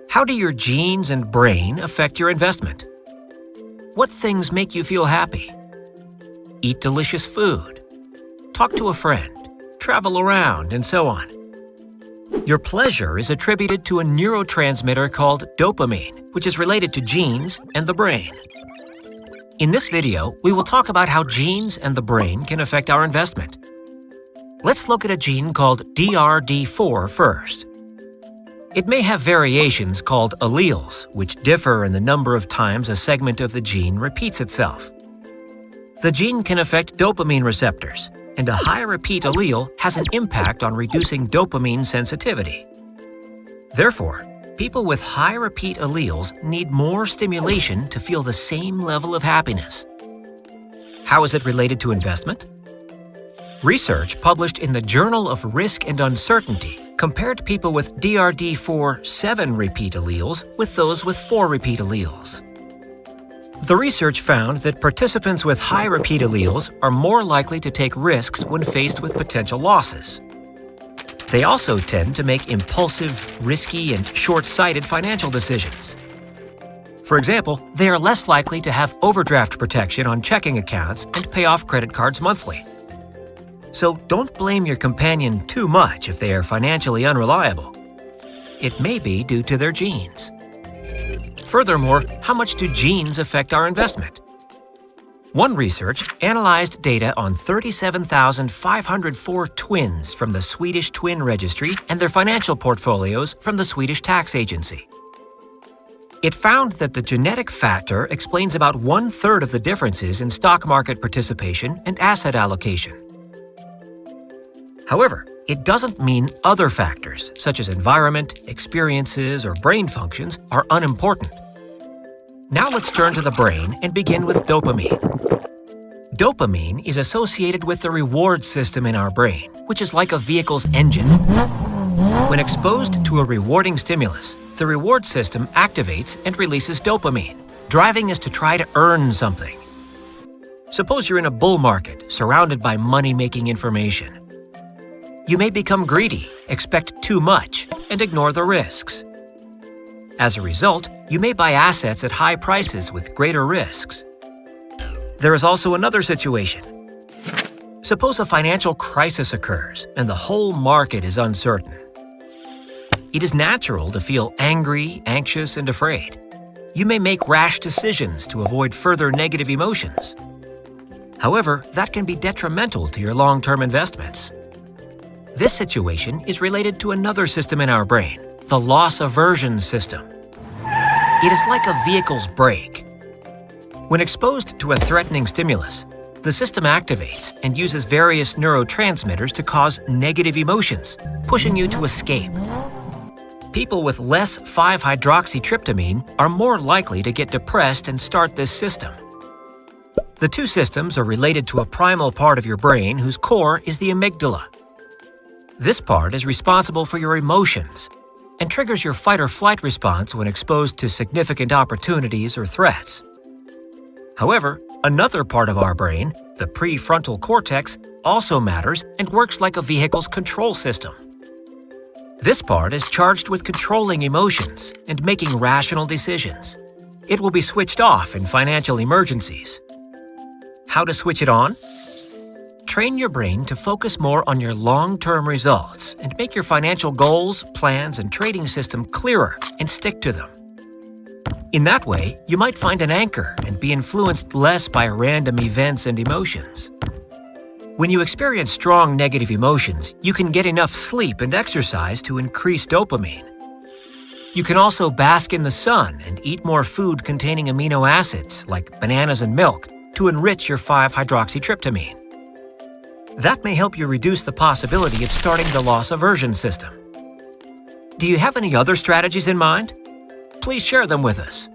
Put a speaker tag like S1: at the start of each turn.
S1: How do your genes and brain affect your investment? What things make you feel happy? Eat delicious food, talk to a friend, travel around, and so on. Your pleasure is attributed to a neurotransmitter called dopamine, which is related to genes and the brain. In this video, we will talk about how genes and the brain can affect our investment. Let's look at a gene called DRD4 first. It may have variations called alleles, which differ in the number of times a segment of the gene repeats itself. The gene can affect dopamine receptors, and a high repeat allele has an impact on reducing dopamine sensitivity. Therefore, people with high repeat alleles need more stimulation to feel the same level of happiness. How is it related to investment? Research published in the Journal of Risk and Uncertainty compared people with DRD4 7 repeat alleles with those with 4 repeat alleles. The research found that participants with high repeat alleles are more likely to take risks when faced with potential losses. They also tend to make impulsive, risky, and short-sighted financial decisions. For example, they are less likely to have overdraft protection on checking accounts and pay off credit cards monthly. So don't blame your companion too much if they are financially unreliable. It may be due to their genes. Furthermore, how much do genes affect our investment? One research analyzed data on 37,504 twins from the Swedish Twin Registry and their financial portfolios from the Swedish Tax Agency. It found that the genetic factor explains about 1/3 of the differences in stock market participation and asset allocation. However, it doesn't mean other factors, such as environment, experiences, or brain functions, are unimportant. Now let's turn to the brain and begin with dopamine. Dopamine is associated with the reward system in our brain, which is like a vehicle's engine. When exposed to a rewarding stimulus, the reward system activates and releases dopamine, driving us to try to earn something. Suppose you're in a bull market, surrounded by money-making information. You may become greedy, expect too much, and ignore the risks. As a result, you may buy assets at high prices with greater risks. There is also another situation. Suppose a financial crisis occurs and the whole market is uncertain. It is natural to feel angry, anxious, and afraid. You may make rash decisions to avoid further negative emotions. However, that can be detrimental to your long-term investments. This situation is related to another system in our brain, the loss aversion system. It is like a vehicle's brake. When exposed to a threatening stimulus, the system activates and uses various neurotransmitters to cause negative emotions, pushing you to escape. People with less 5-hydroxytryptamine are more likely to get depressed and start this system. The two systems are related to a primal part of your brain whose core is the amygdala. This part is responsible for your emotions and triggers your fight-or-flight response when exposed to significant opportunities or threats. However, another part of our brain, the prefrontal cortex, also matters and works like a vehicle's control system. This part is charged with controlling emotions and making rational decisions. It will be switched off in financial emergencies. How to switch it on? Train your brain to focus more on your long-term results and make your financial goals, plans, and trading system clearer and stick to them. In that way, you might find an anchor and be influenced less by random events and emotions. When you experience strong negative emotions, you can get enough sleep and exercise to increase dopamine. You can also bask in the sun and eat more food containing amino acids like bananas and milk to enrich your 5-hydroxytryptamine. That may help you reduce the possibility of starting the loss aversion system. Do you have any other strategies in mind? Please share them with us.